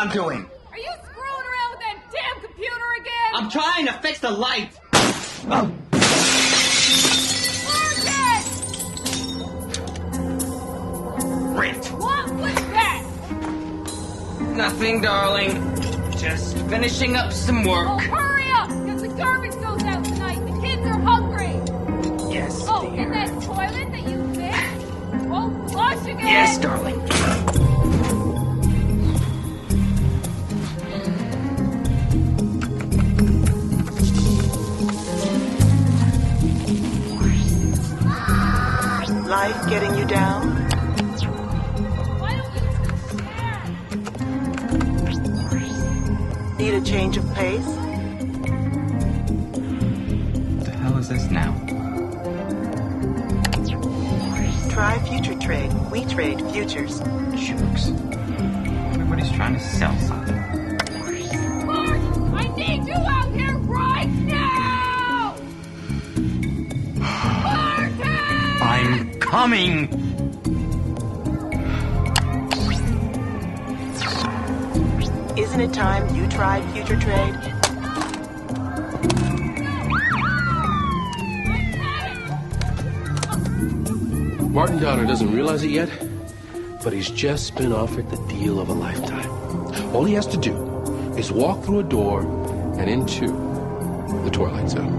I'm doing? Are you screwing around with that damn computer again? I'm trying to fix the light. Mark it! Rent. What was that? Nothing, darling. Just finishing up some work. Oh, hurry up, because the garbage goes out tonight. The kids are hungry. Yes, Oh, dear. and that toilet that you fixed won't flush again. Yes, darling. Life getting you down? Why don't you just share? Need a change of pace? What the hell is this now? Try future trade. We trade futures. Jerks. Everybody's trying to sell something. Mark, I need you out here right now! Martin! I'm coming! Isn't it time you tried future trade? Martin Donner doesn't realize it yet, but he's just been offered the deal of a lifetime. All he has to do is walk through a door and into the Twilight Zone.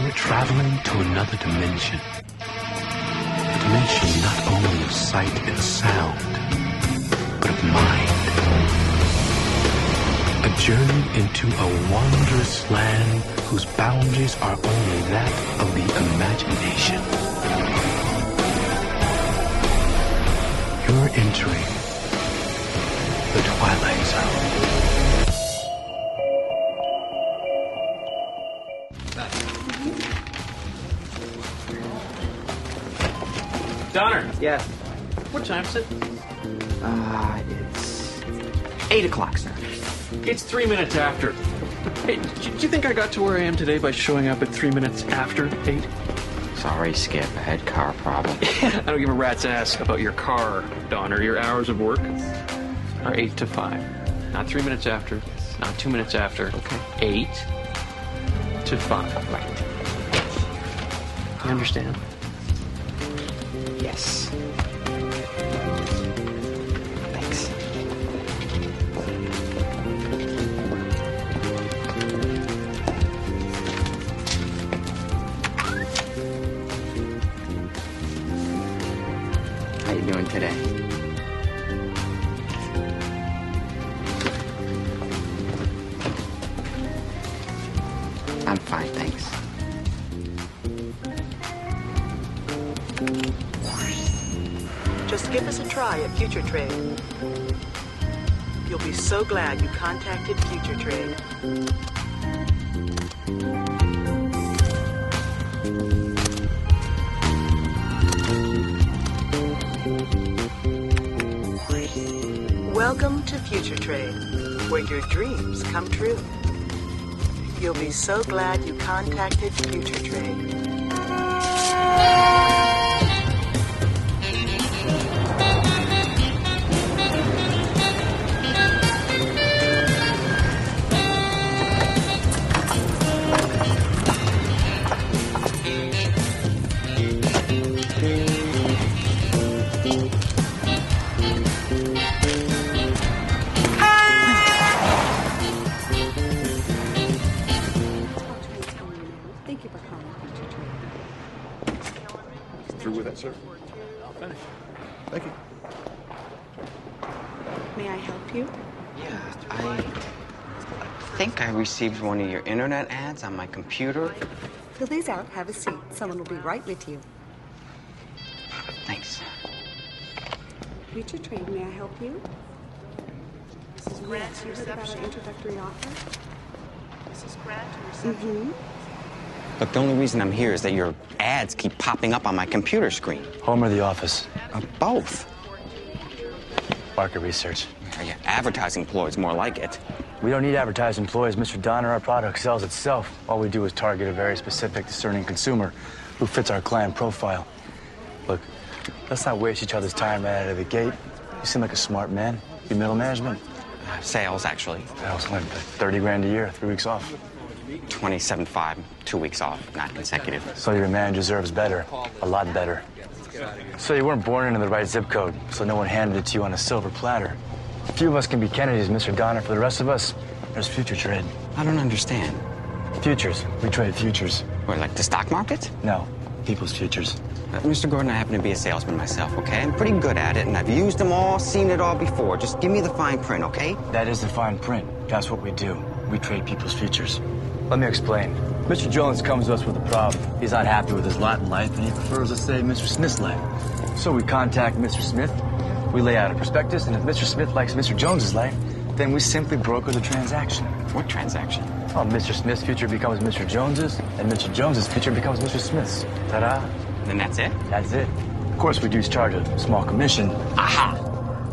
You're traveling to another dimension. A dimension not only of sight and sound, but of mind. A journey into a wondrous land whose boundaries are only that of the imagination. You're entering the Twilight Zone. Donner. Yes. What time is it? It's 8 o'clock, sir. It's 3 minutes after. Hey, do you think I got to where I am today by showing up at 3 minutes after 8? Sorry, Skip. I had car problem. I don't give a rat's ass about your car, Donner. Your hours of work are 8 to 5. Not 3 minutes after, not 2 minutes after. Okay. 8 to 5. Right. Do you understand? Yes. Thanks. How you doing today? I'm fine, thanks. Just give us a try at future trade. You'll be so glad you contacted future trade. Welcome to future trade, where your dreams come true. You'll be so glad you contacted future trade. Thank you for calling. Through with that, sir? Finish. Thank you. May I help you? Yeah, I think I received one of your internet ads on my computer. Fill these out. Have a seat. Someone will be right with you. Thanks. Future trade. May I help you? Mrs. Grant, you heard about our introductory offer? Mrs. Grant, reception. Look, the only reason I'm here is that your ads keep popping up on my computer screen. Home or the office? Both. Market research. Yeah, advertising employees, more like it. We don't need advertised employees, Mr. Donner. Our product sells itself. All we do is target a very specific, discerning consumer who fits our client profile. Look, let's not waste each other's time right out of the gate. You seem like a smart man. You middle management? Sales, actually. Sales, like 30 grand a year, 3 weeks off. 27.5, 2 weeks off, not consecutive. So your man deserves better, a lot better. So you weren't born into the right zip code, so no one handed it to you on a silver platter. A few of us can be Kennedys, Mr. Donner. For the rest of us, there's future trade. I don't understand. Futures. We trade futures. What, like the stock market? No, people's futures. Mr. Gordon, I happen to be a salesman myself, okay? I'm pretty good at it, and I've used them all, seen it all before. Just give me the fine print, okay? That is the fine print. That's what we do. We trade people's futures. Let me explain. Mr. Jones comes to us with a problem. He's not happy with his lot in life, and he prefers, let's say, Mr. Smith's life. So we contact Mr. Smith, we lay out a prospectus, and if Mr. Smith likes Mr. Jones's life, then we simply broker the transaction. What transaction? Oh, Mr. Smith's future becomes Mr. Jones's, and Mr. Jones's future becomes Mr. Smith's. Ta-da. Then that's it? That's it. Of course, we do charge a small commission. Aha!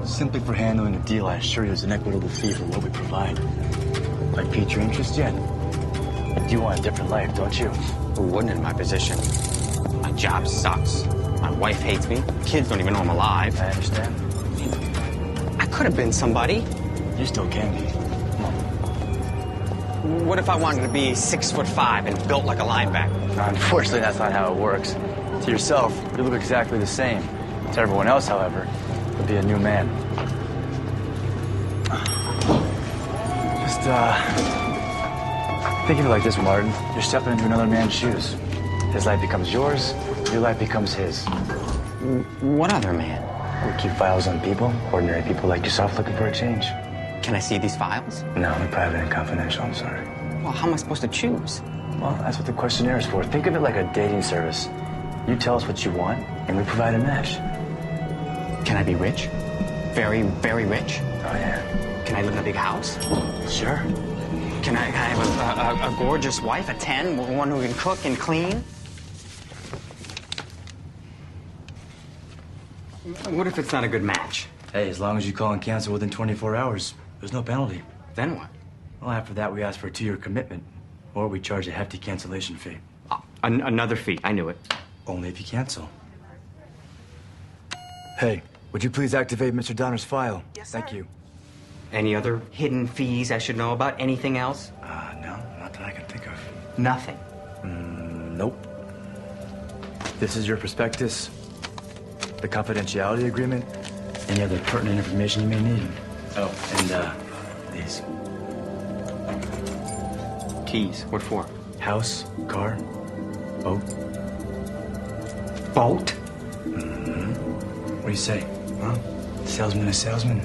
Simply for handling the deal, I assure you, it's an equitable fee for what we provide. Have I piqued your interest yet? You want a different life, don't you? Who wouldn't in my position? My job sucks. My wife hates me. Kids don't even know I'm alive. I understand. I could have been somebody. You still can be. Come on. What if I wanted to be 6'5" and built like a linebacker? Unfortunately, that's not how it works. To yourself, you look exactly the same. To everyone else, however, you'll be a new man. Just, think of it like this, Martin. You're stepping into another man's shoes. His life becomes yours, your life becomes his. What other man? We keep files on people, ordinary people like yourself looking for a change. Can I see these files? No, they're private and confidential, I'm sorry. Well, how am I supposed to choose? Well, that's what the questionnaire is for. Think of it like a dating service. You tell us what you want, and we provide a match. Can I be rich? Very, very rich? Oh, yeah. Can I live in a big house? Sure. Can I have a gorgeous wife, a 10, one who can cook and clean? What if it's not a good match? Hey, as long as you call and cancel within 24 hours, there's no penalty. Then what? Well, after that, we ask for a 2-year commitment, or we charge a hefty cancellation fee. Another fee. I knew it. Only if you cancel. Hey, would you please activate Mr. Donner's file? Yes, Thank sir. you. Any other hidden fees I should know about? Anything else? No, not that I can think of. Nothing. Nope. This is your prospectus, the confidentiality agreement, any other pertinent information you may need. Oh, and, these. Keys. What for? House, car, boat. Boat? What do you say? Huh? Salesman is salesman.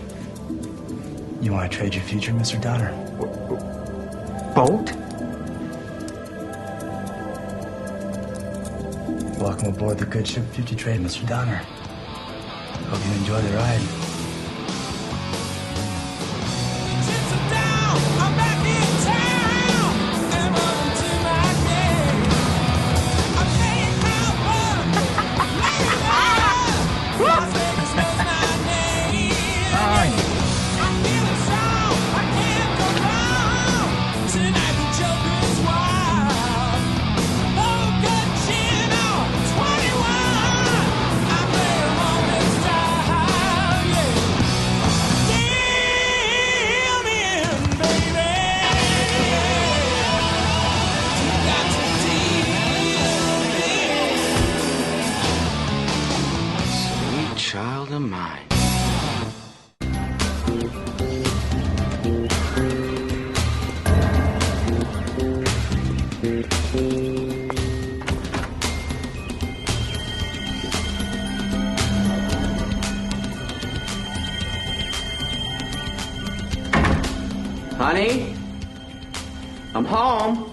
You want to trade your future, Mr. Donner? Boat? Welcome aboard the good ship Future Trade, Mr. Donner. Hope you enjoy the ride. Child of mine. Honey, I'm home.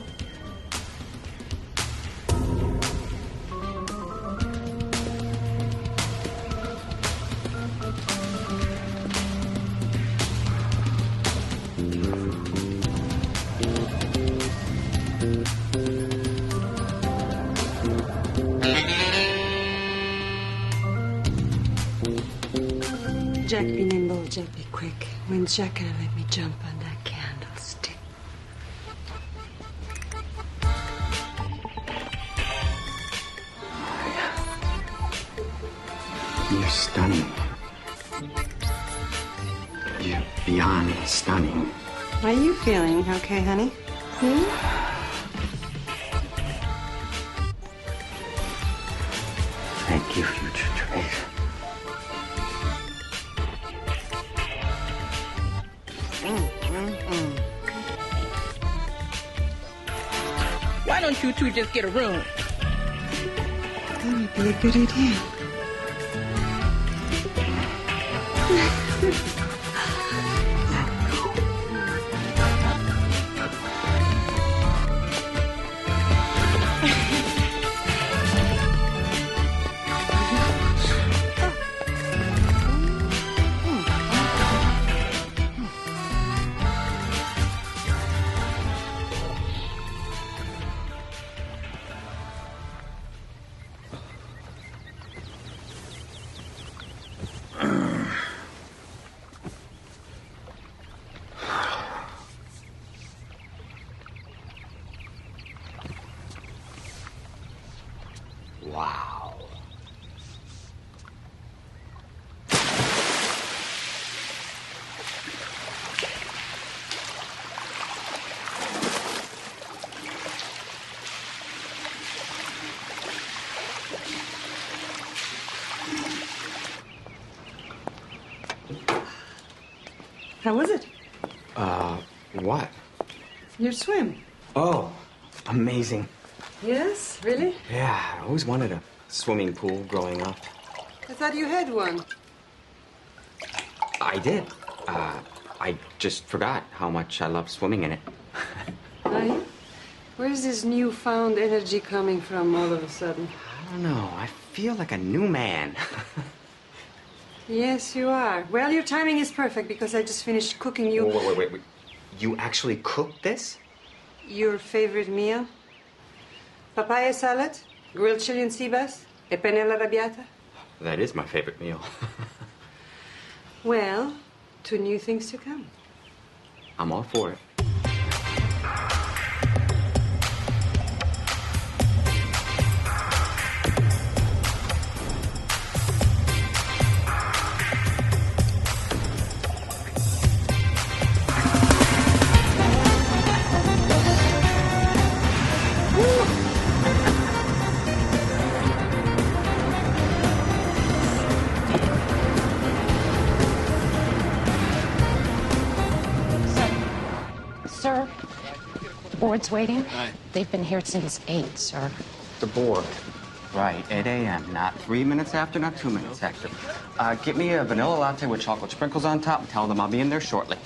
Jack, be nimble. Jack, be quick. When's Jack gonna let me jump on that candlestick? You're stunning. beyond stunning. How are you feeling? Okay, honey? Thank you, future trade. Why don't you two just get a room? That would be a good idea. Wow. How was it? What? Your swim. Oh, amazing. Yes? Really? Yeah, I always wanted a swimming pool growing up. I thought you had one. I did. I just forgot how much I love swimming in it. Are you? Where's this newfound energy coming from all of a sudden? I don't know. I feel like a new man. Yes, you are. Well, your timing is perfect because I just finished cooking you Wait. You actually cooked this? your favorite meal. Papaya salad, grilled Chilean sea bass, e penne alla arrabbiata. That is my favorite meal. Well, 2 new things to come. I'm all for it. Sir, board's waiting. They've been here since 8, sir. The board. Right, 8 a.m. Not 3 minutes after, not 2 minutes after. Get me a vanilla latte with chocolate sprinkles on top and tell them I'll be in there shortly.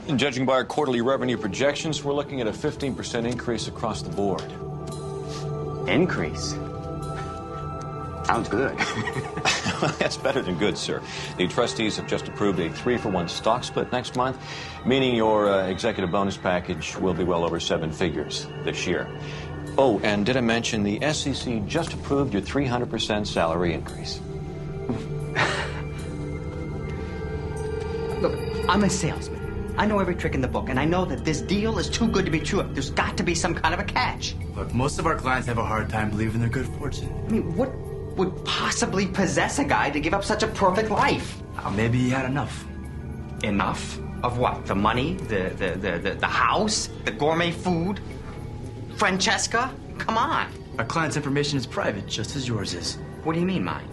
And judging by our quarterly revenue projections, we're looking at a 15% increase across the board. Increase? Sounds good. Well, that's better than good, sir. The trustees have just approved a 3-for-1 stock split next month, meaning your executive bonus package will be well over 7 figures this year. Oh, and did I mention the SEC just approved your 300% salary increase? Look, I'm a salesman. I know every trick in the book, and I know that this deal is too good to be true. There's got to be some kind of a catch. Look, most of our clients have a hard time believing their good fortune. I mean, what would possibly possess a guy to give up such a perfect life? Maybe he had enough. Enough? Of what? The money? The house? The gourmet food? Francesca? Come on. Our client's information is private, just as yours is. What do you mean, mine?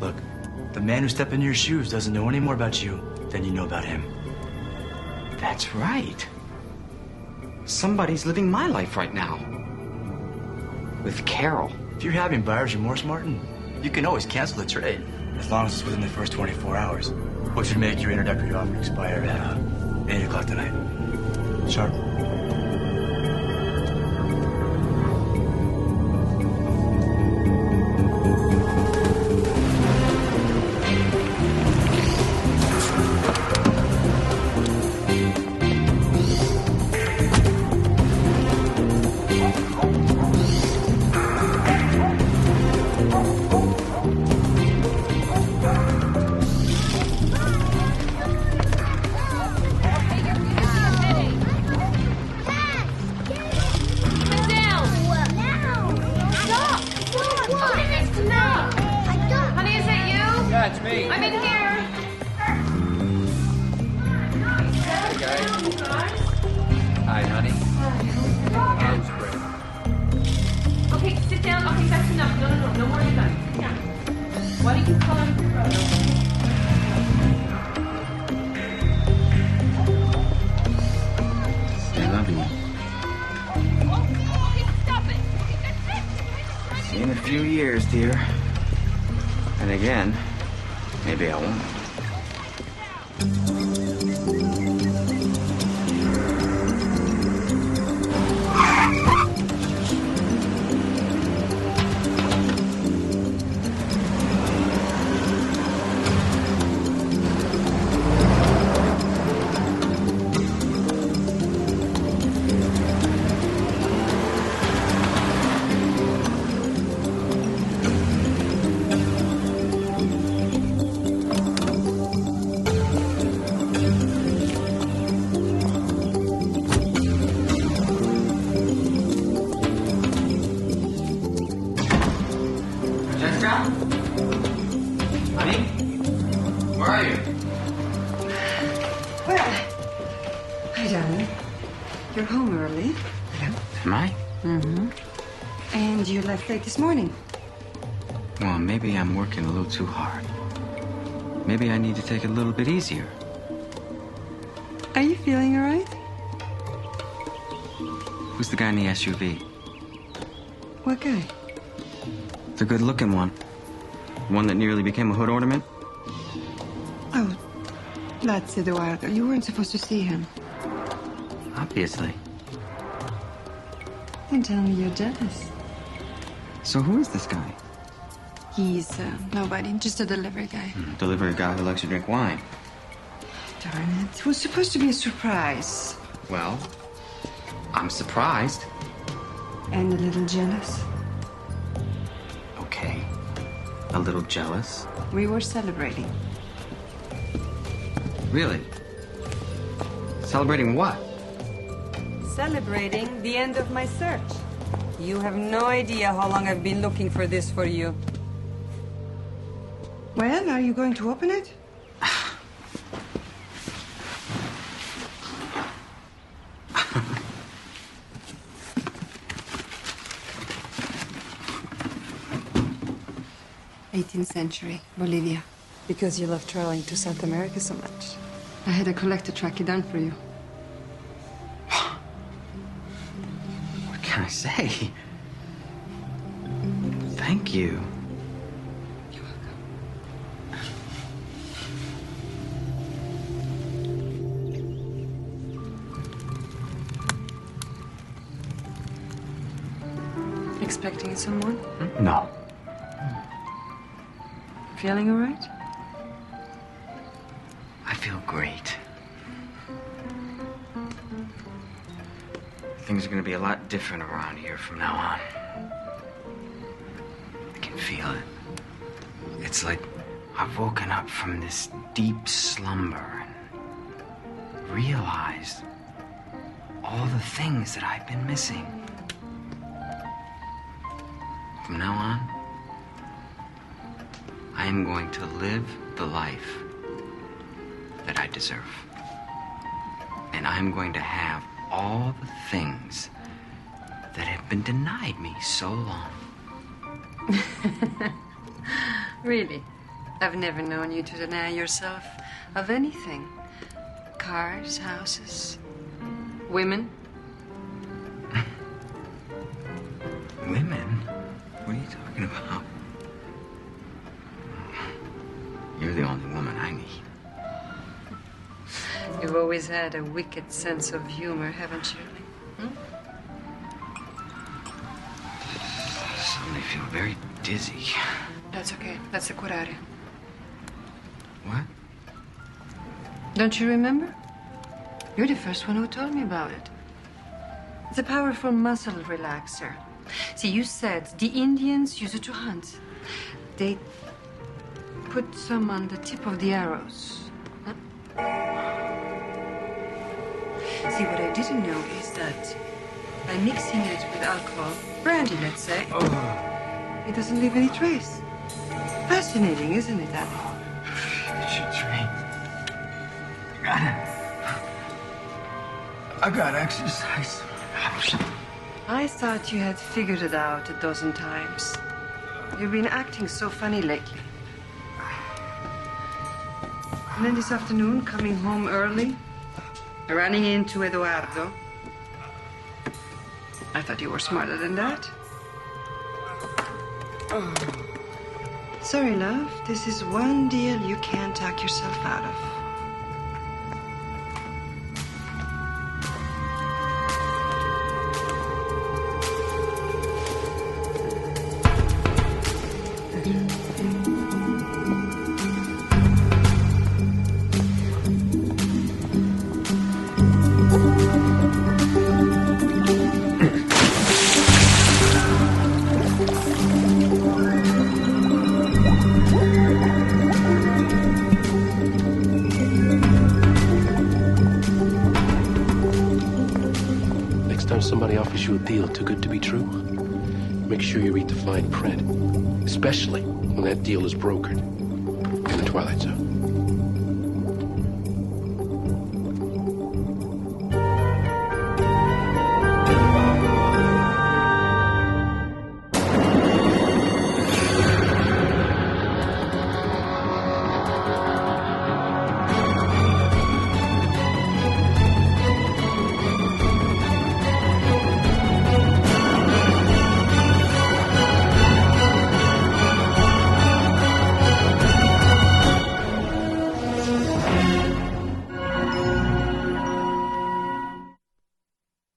Look, the man who stepped in your shoes doesn't know any more about you than you know about him. That's right. Somebody's living my life right now. With Carol. If you're having buyer's remorse, Martin, you can always cancel the trade, as long as it's within the first 24 hours, which would make your introductory offer expire at 8 o'clock tonight. Sharp. Hi, honey. How's Brad? Okay, sit down. Okay, that's enough. No more you guys. Sit down. Why don't you call him your brother? I love you. Okay, stop it. See you in a few years, dear. And again, maybe I won't. Honey? Where are you? Well, hi, darling. You're home early. Am I? Mm-hmm. And you left late this morning. Well, maybe I'm working a little too hard. Maybe I need to take it a little bit easier. Are you feeling all right? Who's the guy in the SUV? What guy? The good-looking one. One that nearly became a hood ornament? Oh, that's Eduardo. You weren't supposed to see him. Obviously. Don't tell me you're jealous. So who is this guy? He's nobody, just a delivery guy. Delivery guy who likes to drink wine. Darn it. It was supposed to be a surprise. Well, I'm surprised. And a little jealous. Okay. A little jealous. We were celebrating. Really? Celebrating what? Celebrating the end of my search. You have no idea how long I've been looking for this for you. Well, are you going to open it? '18th century, Bolivia. Because you love traveling to South America so much. I had a collector track it down for you. What can I say? Thank you. You're welcome. Expecting someone? No. Feeling all right? I feel great. Things are gonna be a lot different around here from now on. I can feel it. It's like I've woken up from this deep slumber and realized all the things that I've been missing. From now on, I am going to live the life that I deserve. And I'm going to have all the things that have been denied me so long. Really? I've never known you to deny yourself of anything. Cars, houses, women. Women? What are you talking about? You're the only woman I need. You've always had a wicked sense of humor, haven't you? I suddenly feel very dizzy. That's okay. That's the curare. What? Don't you remember? You're the first one who told me about it. It's a powerful muscle relaxer. See, you said the Indians use it to hunt. They put some on the tip of the arrows. Huh? See, what I didn't know is that by mixing it with alcohol, brandy, let's say, it doesn't leave any trace. Fascinating, isn't it, Abby? Did you drink? I got exercise. I thought you had figured it out a dozen times. You've been acting so funny lately. And then this afternoon, coming home early, running into Eduardo. I thought you were smarter than that. Sorry, love. This is one deal you can't talk yourself out of. Somebody offers you a deal too good to be true, make sure you read the fine print, especially when that deal is brokered in the Twilight Zone.